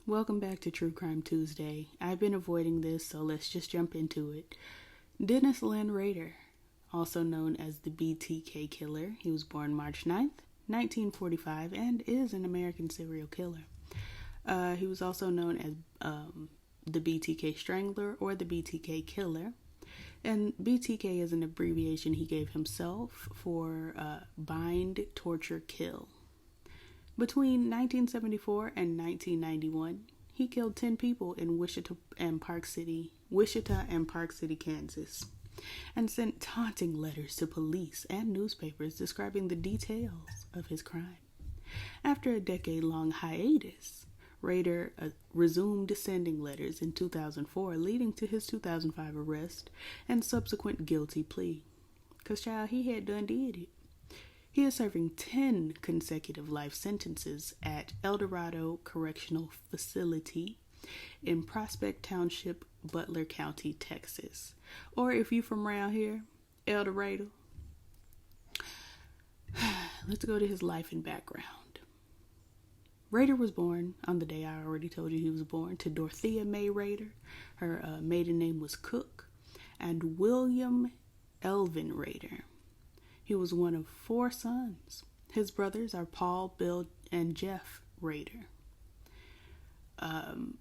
Welcome back to True Crime Tuesday. I've been avoiding this, so let's just jump into it. Dennis Lynn Rader, also known as the Btk Killer, he was born March 9th, 1945, and is an American serial killer. He was also known as the BTK Strangler or the Btk Killer. And BTK is an abbreviation he gave himself for bind, torture, kill. Between 1974 and 1991, he killed 10 people in Wichita and Park City, Kansas, and sent taunting letters to police and newspapers describing the details of his crime. After a decade-long hiatus, Rader resumed sending letters in 2004, leading to his 2005 arrest and subsequent guilty plea. 'Cause child, he had done did it. He is serving 10 consecutive life sentences at El Dorado Correctional Facility in Prospect Township, Butler County, Texas. Or if you're from around here, El Dorado. Let's go to his life and background. Rader was born on the day I already told you he was born to Dorothea May Rader. Her maiden name was Cook, and William Elvin Rader. He was one of 4 sons. His brothers are Paul, Bill, and Jeff Rader.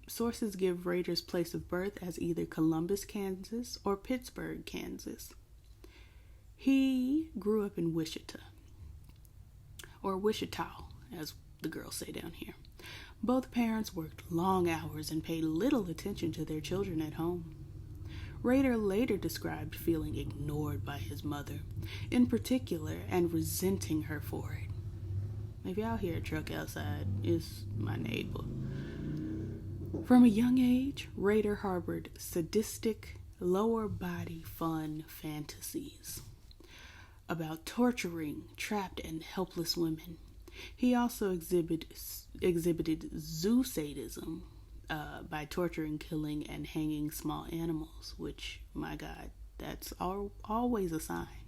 Sources give Rader's place of birth as either Columbus, Kansas, or Pittsburgh, Kansas. He grew up in Wichita, or Wichita, as the girls say down here. Both parents worked long hours and paid little attention to their children at home. Rader later described feeling ignored by his mother, in particular, and resenting her for it. If y'all hear a truck outside, it's my neighbor. From a young age, Rader harbored sadistic, lower body fun fantasies about torturing trapped and helpless women. He also exhibited zoo sadism, by torturing, killing, and hanging small animals, which, my God, that's always a sign.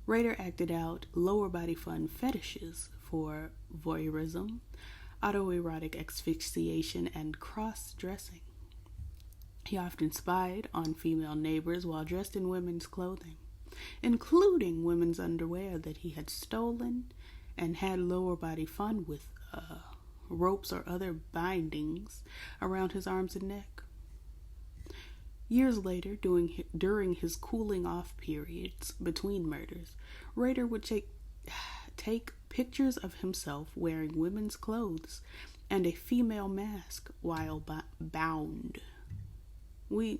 Rader acted out lower body fun fetishes for voyeurism, autoerotic asphyxiation, and cross-dressing. He often spied on female neighbors while dressed in women's clothing, including women's underwear that he had stolen, and had lower body fun with ropes or other bindings around his arms and neck. Years later, during his cooling off periods between murders, Rader would take pictures of himself wearing women's clothes and a female mask while bound. I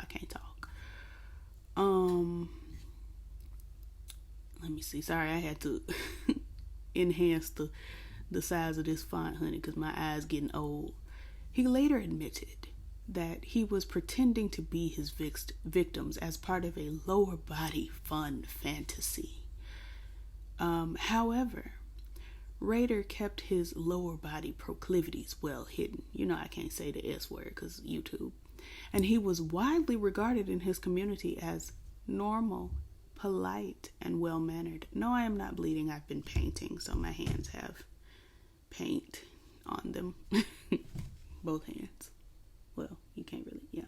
can't talk. Let me see. Sorry, I had to enhance the size of this font, honey, because my eyes getting old. He later admitted that he was pretending to be his victims as part of a lower body fun fantasy. However, Rader kept his lower body proclivities well hidden. I can't say the S word because YouTube. And he was widely regarded in his community as normal, polite, and well-mannered. No, I am not bleeding. I've been painting, so my hands have paint on them. Both hands. Well, you can't really, yeah.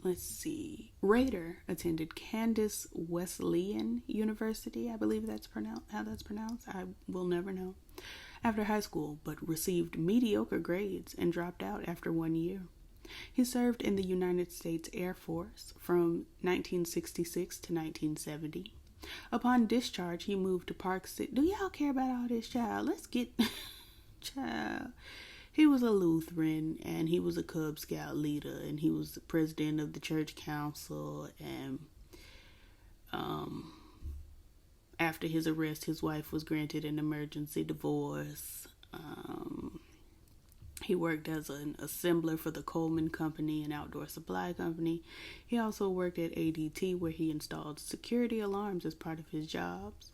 Let's see. Rader attended Candace Wesleyan University. I believe that's how that's pronounced. I will never know. After high school, but received mediocre grades and dropped out after 1 year. He served in the United States Air Force from 1966 to 1970. Upon discharge, he moved to Park City. Do y'all care about all this, child? Let's get... child. He was a Lutheran, and he was a Cub Scout leader, and he was the president of the church council, and after his arrest, his wife was granted an emergency divorce. He worked as an assembler for the Coleman Company, an outdoor supply company. He also worked at ADT, where he installed security alarms as part of his jobs,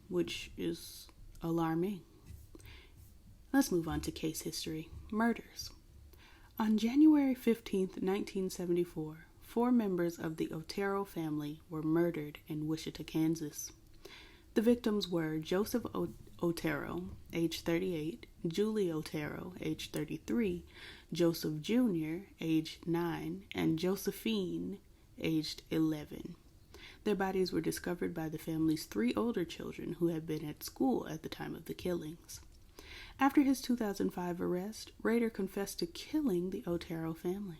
which is alarming. Let's move on to case history. Murders. On January 15th, 1974, 4 members of the Otero family were murdered in Wichita, Kansas. The victims were Joseph Otero, age 38, Julie Otero, age 33, Joseph Jr., age 9, and Josephine, aged 11. Their bodies were discovered by the family's 3 older children who had been at school at the time of the killings. After his 2005 arrest, Rader confessed to killing the Otero family.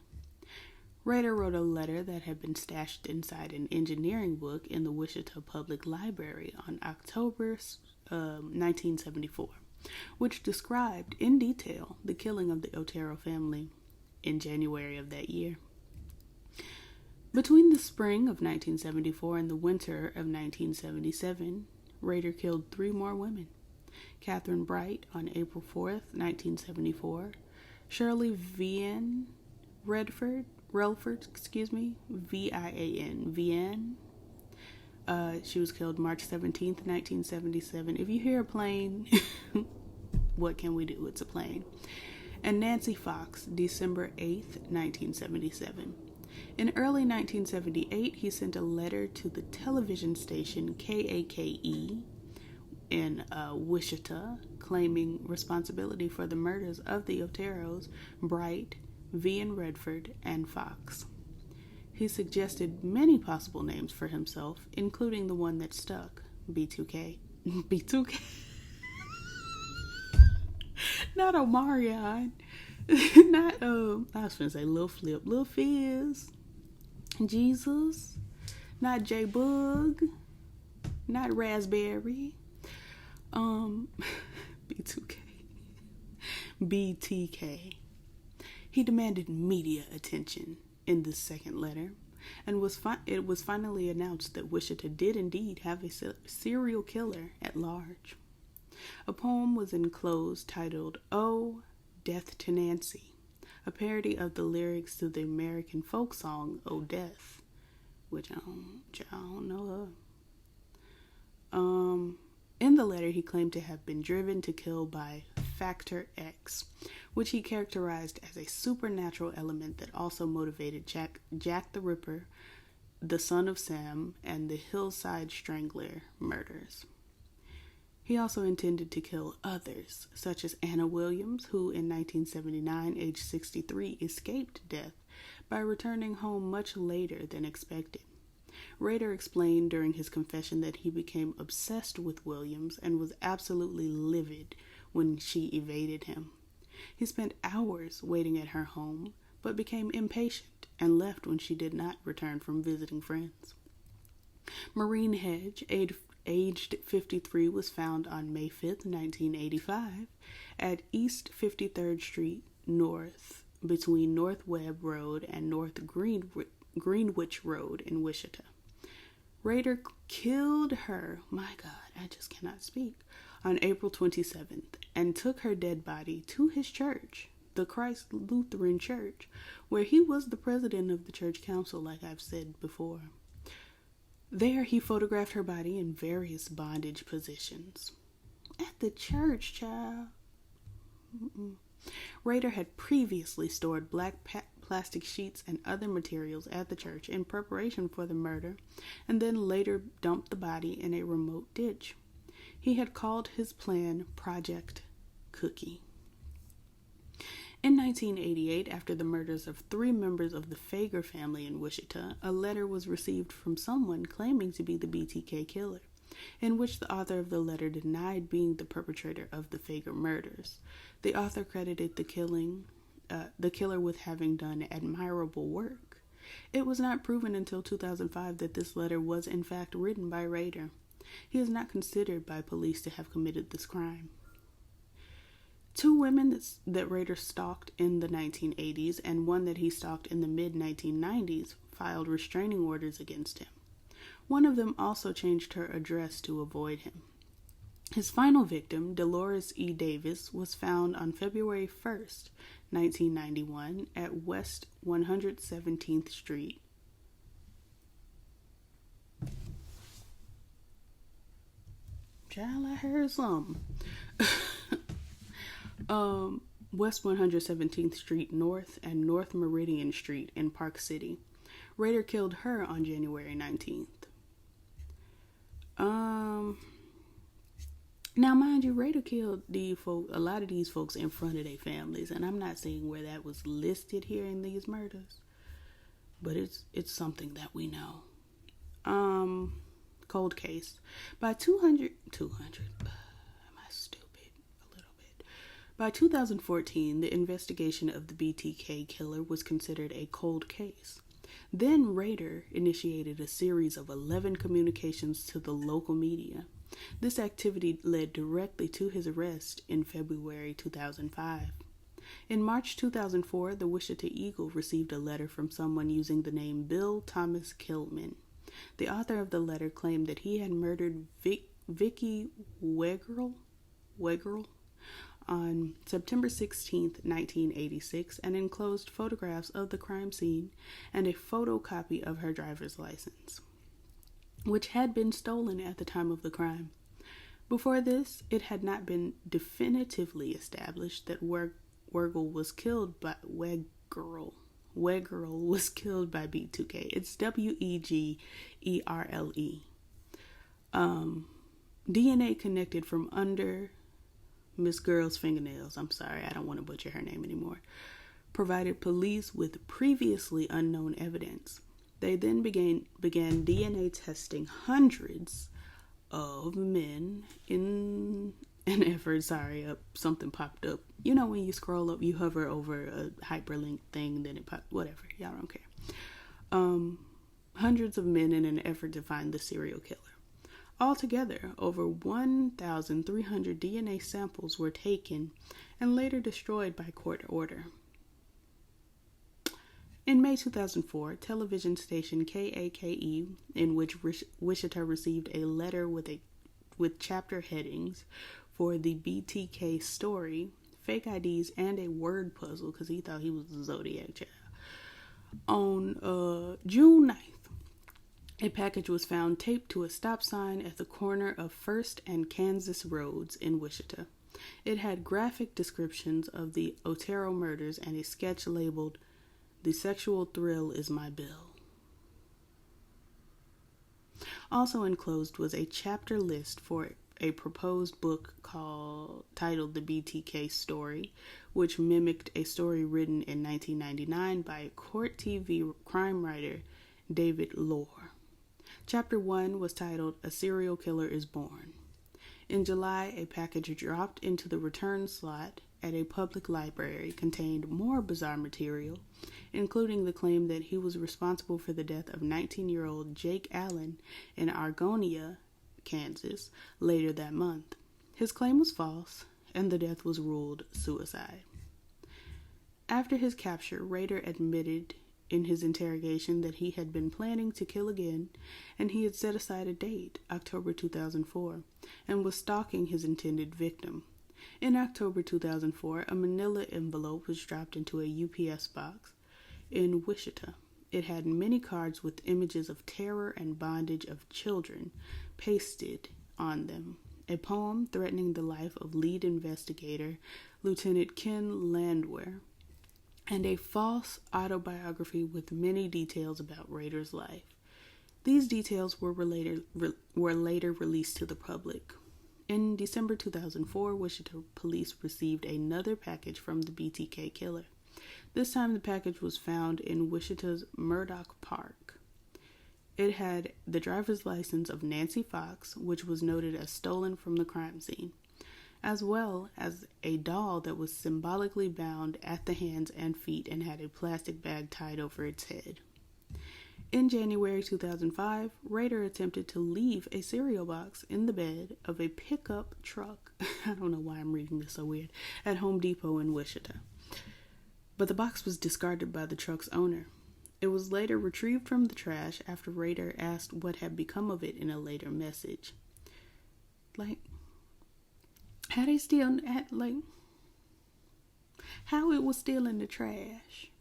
Rader wrote a letter that had been stashed inside an engineering book in the Wichita Public Library on October 1974, which described in detail the killing of the Otero family in January of that year. Between the spring of 1974 and the winter of 1977, Rader killed 3 more women. Catherine Bright on April 4th, 1974, Shirley Vian Relford, V-I-A-N, Vian. She was killed March 17th, 1977. If you hear a plane, what can we do? It's a plane. And Nancy Fox, December 8th, 1977. In early 1978, he sent a letter to the television station KAKE in Wichita, claiming responsibility for the murders of the Oteros, Bright, Vian Redford, and Fox. He suggested many possible names for himself, including the one that stuck, Btk. Btk. Not Omarion. Not, I was going to say Lil Flip, Lil Fizz, Jesus, not J-Bug, not Raspberry, B2K, BTK. He demanded media attention in this second letter, and it was finally announced that Wichita did indeed have a serial killer at large. A poem was enclosed titled, "Oh, Death to Nancy," a parody of the lyrics to the American folk song, "Oh, Death," which I don't know of. In the letter, he claimed to have been driven to kill by Factor X, which he characterized as a supernatural element that also motivated Jack the Ripper, the Son of Sam, and the Hillside Strangler murders. He also intended to kill others, such as Anna Williams, who in 1979, age 63, escaped death by returning home much later than expected. Rader explained during his confession that he became obsessed with Williams and was absolutely livid when she evaded him. He spent hours waiting at her home, but became impatient and left when she did not return from visiting friends. Maureen Hedge, aged 53, was found on May 5th, 1985, at East 53rd Street North, between North Webb Road and North Greenwich Road in Wichita. Rader killed her, my God, I just cannot speak, on April 27th, and took her dead body to his church, the Christ Lutheran Church, where he was the president of the church council, like I've said before. There, he photographed her body in various bondage positions. At the church, child. Rader had previously stored black plastic sheets and other materials at the church in preparation for the murder, and then later dumped the body in a remote ditch. He had called his plan Project Cookie. In 1988, after the murders of 3 members of the Fager family in Wichita, a letter was received from someone claiming to be the Btk Killer, in which the author of the letter denied being the perpetrator of the Fager murders. The author credited the killer with having done admirable work. It was not proven until 2005 that this letter was in fact written by Rader. He is not considered by police to have committed this crime. 2 women that Rader stalked in the 1980s and one that he stalked in the mid-1990s filed restraining orders against him. One of them also changed her address to avoid him. His final victim, Dolores E. Davis, was found on February 1st, 1991 at West 117th Street. Child, I heard something. West 117th Street North and North Meridian Street in Park City. Rader killed her on January 19th. Now, mind you, Raider killed a lot of these folks in front of their families, and I'm not saying where that was listed here in these murders, but it's something that we know. Cold case. By 200, am I stupid? A little bit. By 2014, the investigation of the Btk Killer was considered a cold case. Then Raider initiated a series of 11 communications to the local media. This activity led directly to his arrest in February 2005. In March 2004, the Wichita Eagle received a letter from someone using the name Bill Thomas Killman. The author of the letter claimed that he had murdered Btk Wegerle on September 16, 1986, and enclosed photographs of the crime scene and a photocopy of her driver's license, which had been stolen at the time of the crime. Before this, it had not been definitively established that Wegerle was killed by Wegerle was killed by B2K. It's Wegerle. DNA connected from under Miss Girl's fingernails. I'm sorry, I don't want to butcher her name anymore. Provided police with previously unknown evidence. They then began DNA testing hundreds of men in an effort. Something popped up. You know when you scroll up, you hover over a hyperlink thing, then it pops. Whatever, y'all don't care. Hundreds of men in an effort to find the serial killer. Altogether, over 1,300 DNA samples were taken and later destroyed by court order. In May 2004, television station KAKE, in which Wichita received a letter with chapter headings for the BTK story, fake IDs, and a word puzzle, because he thought he was the Zodiac child. On June 9th, a package was found taped to a stop sign at the corner of First and Kansas Roads in Wichita. It had graphic descriptions of the Otero murders and a sketch labeled, "The Sexual Thrill is My Bill." Also enclosed was a chapter list for a proposed book titled The Btk Story, which mimicked a story written in 1999 by Court TV crime writer David Lohr. Chapter 1 was titled A Serial Killer is Born. In July, a package dropped into the return slot at a public library contained more bizarre material, including the claim that he was responsible for the death of 19-year-old Jake Allen in Argonia, Kansas, later that month. His claim was false, and the death was ruled suicide. After his capture, Raider admitted in his interrogation that he had been planning to kill again, and he had set aside a date, October 2004, and was stalking his intended victim. In October 2004, a manila envelope was dropped into a UPS box in Wichita. It had many cards with images of terror and bondage of children pasted on them, a poem threatening the life of lead investigator Lieutenant Ken Landwehr, and a false autobiography with many details about Raider's life. These details were later released to the public. In December 2004, Wichita police received another package from the Btk Killer. This time the package was found in Wichita's Murdoch Park. It had the driver's license of Nancy Fox, which was noted as stolen from the crime scene, as well as a doll that was symbolically bound at the hands and feet and had a plastic bag tied over its head. In January 2005, Raider attempted to leave a cereal box in the bed of a pickup truck, I don't know why I'm reading this so weird, at Home Depot in Wichita. But the box was discarded by the truck's owner. It was later retrieved from the trash after Raider asked what had become of it in a later message. How it was still in the trash.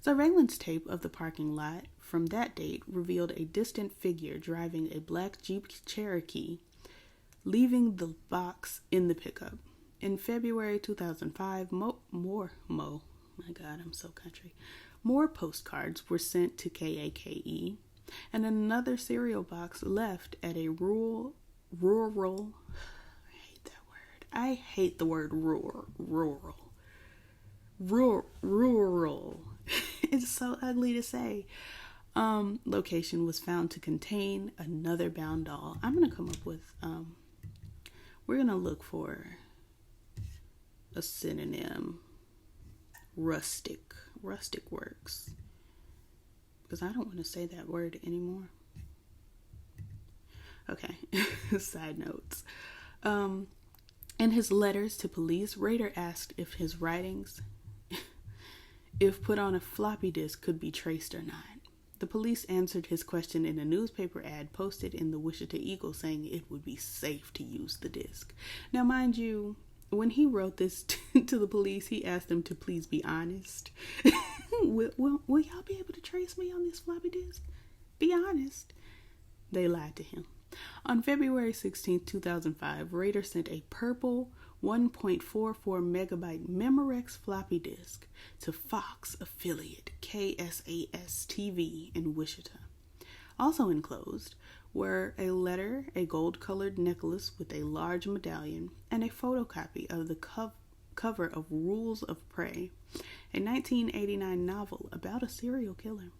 Surveillance tape of the parking lot from that date revealed a distant figure driving a black Jeep Cherokee, leaving the box in the pickup. In February 2005, more postcards were sent to KAKE, and another cereal box left at a rural rural. I hate that word. I hate the word rural. Rural. It's so ugly to say. Location was found to contain another bound doll. I'm gonna come up with we're gonna look for a synonym. Rustic works, because I don't want to say that word anymore. Okay. Side notes. In his letters to police, Rader asked if his writings, if put on a floppy disk, could be traced or not. The police answered his question in a newspaper ad posted in the Wichita Eagle, saying it would be safe to use the disk. Now, mind you, when he wrote this to the police, he asked them to please be honest. will y'all be able to trace me on this floppy disk? Be honest. They lied to him. On February 16, 2005, Rader sent a purple 1.44 megabyte Memorex floppy disk to Fox affiliate KSAS TV in Wichita. Also enclosed were a letter, a gold-colored necklace with a large medallion, and a photocopy of the cover of Rules of Prey, a 1989 novel about a serial killer.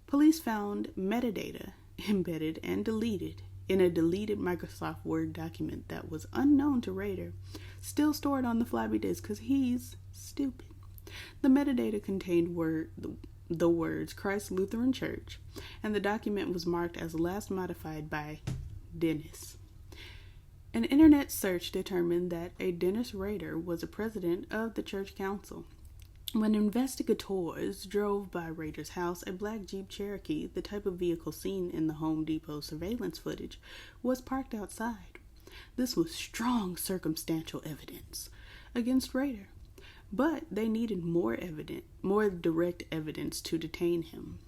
Police found metadata embedded and deleted in a deleted Microsoft Word document that was unknown to Rader, still stored on the floppy disk because he's stupid. The metadata contained the words Christ Lutheran Church, and the document was marked as last modified by Dennis. An internet search determined that a Dennis Rader was a president of the church council. When investigators drove by Rader's house, a black Jeep Cherokee, the type of vehicle seen in the Home Depot surveillance footage, was parked outside. This was strong circumstantial evidence against Rader, but they needed more direct evidence to detain him.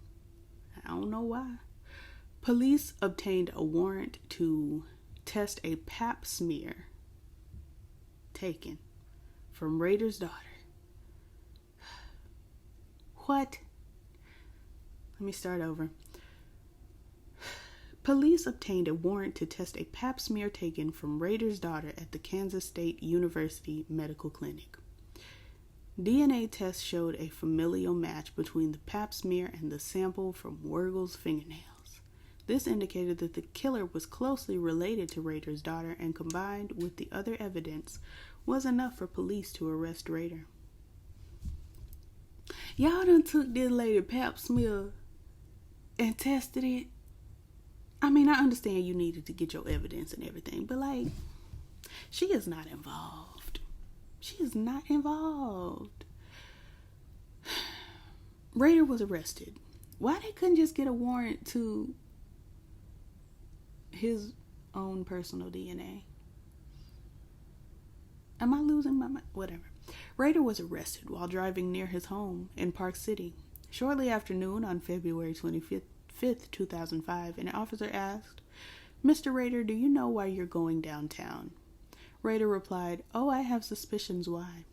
I don't know why. Police obtained a warrant to test a pap smear taken from Rader's daughter. What? Let me start over. Police obtained a warrant to test a pap smear taken from Rader's daughter at the Kansas State University Medical Clinic. DNA tests showed a familial match between the pap smear and the sample from Wergel's fingernails. This indicated that the killer was closely related to Rader's daughter, and combined with the other evidence was enough for police to arrest Rader. Y'all done took this lady pap smear and tested it. I mean, I understand you needed to get your evidence and everything, but like, she is not involved. She is not involved. Rader was arrested. Why they couldn't just get a warrant to his own personal DNA? Am I losing my mind? Whatever. Rader was arrested while driving near his home in Park City. Shortly after noon on February 25th, 2005, an officer asked, "Mr. Rader, do you know why you're going downtown?" Rader replied, "Oh, I have suspicions why."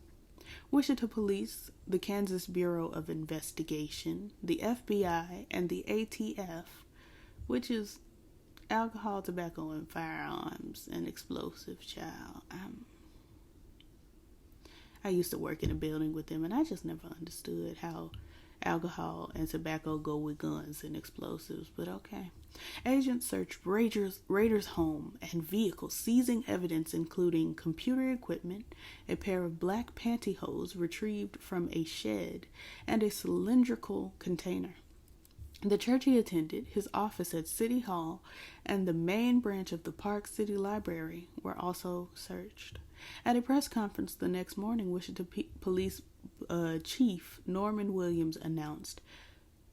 Wichita Police, the Kansas Bureau of Investigation, the FBI, and the ATF, which is Alcohol, Tobacco, and Firearms and Explosive Child. I used to work in a building with them, and I just never understood how alcohol and tobacco go with guns and explosives, but okay. Agents searched Rader's home and vehicle, seizing evidence including computer equipment, a pair of black pantyhose retrieved from a shed, and a cylindrical container. The church he attended, his office at City Hall, and the main branch of the Park City Library were also searched. At a press conference the next morning, Wichita Police Chief Norman Williams announced,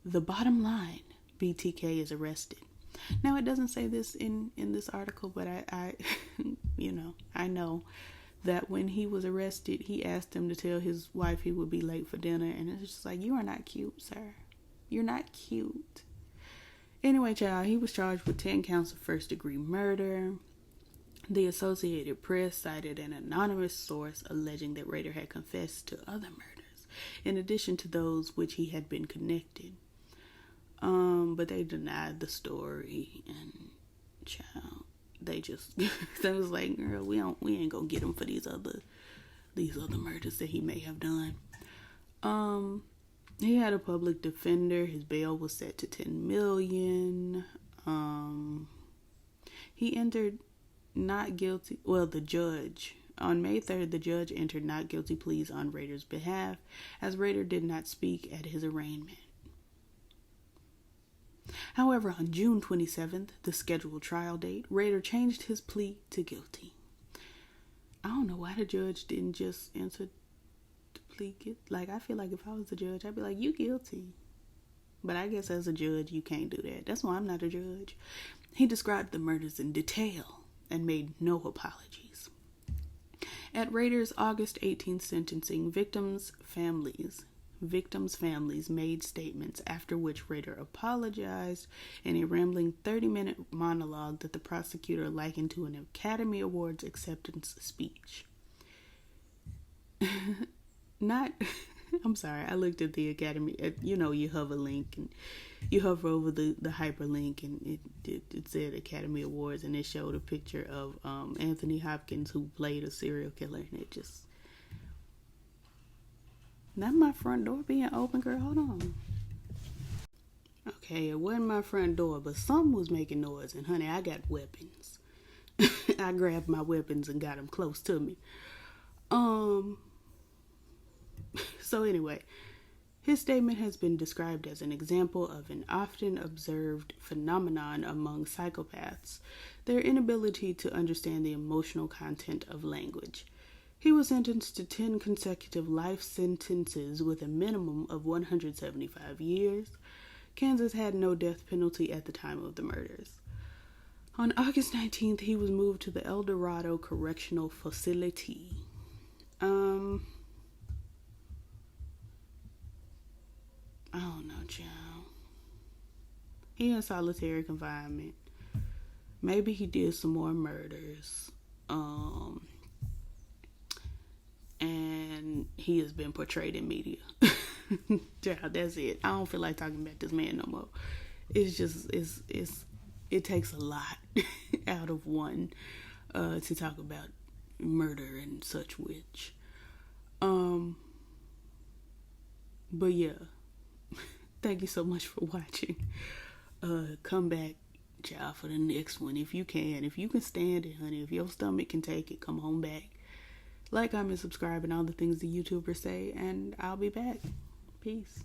"The bottom line, BTK is arrested." Now, it doesn't say this in this article, but I I know that when he was arrested, he asked him to tell his wife he would be late for dinner, and it's just like, you are not cute, sir. You're not cute. Anyway, child, he was charged with 10 counts of first-degree murder. The Associated Press cited an anonymous source alleging that Rader had confessed to other murders, in addition to those which he had been connected. But they denied the story, and child, they just they was like, girl, we ain't gonna get him for these other murders that he may have done. He had a public defender. His bail was set to $10 million. He entered not guilty. Well, the judge on May 3rd, the judge entered not guilty pleas on Rader's behalf, as Rader did not speak at his arraignment. However, on June 27th, the scheduled trial date, Rader changed his plea to guilty. I don't know why the judge didn't just answer the plea guilty. Like, I feel like if I was the judge, I'd be like, you guilty. But I guess as a judge, you can't do that. That's why I'm not a judge. He described the murders in detail and made no apologies. At Rader's August 18th sentencing, victims' families made statements, after which Rader apologized in a rambling 30-minute monologue that the prosecutor likened to an Academy Awards acceptance speech. I'm sorry, I looked at the Academy, you hover link and you hover over the hyperlink and it said Academy Awards, and it showed a picture of Anthony Hopkins, who played a serial killer, and it just... Not my front door being open, girl. Hold on. Okay, it wasn't my front door, but something was making noise. And honey, I got weapons. I grabbed my weapons and got them close to me. So anyway, his statement has been described as an example of an often observed phenomenon among psychopaths: their inability to understand the emotional content of language. He was sentenced to 10 consecutive life sentences with a minimum of 175 years. Kansas had no death penalty at the time of the murders. On August 19th, he was moved to the El Dorado Correctional Facility. I don't know, child. He in solitary confinement. Maybe he did some more murders. And he has been portrayed in media. Child, that's it. I don't feel like talking about this man no more. It's just, it takes a lot out of one to talk about murder and such which. But yeah, thank you so much for watching. Come back, child, for the next one if you can. If you can stand it, honey. If your stomach can take it, come on back. Like, comment, subscribe, and all the things the YouTubers say, and I'll be back. Peace.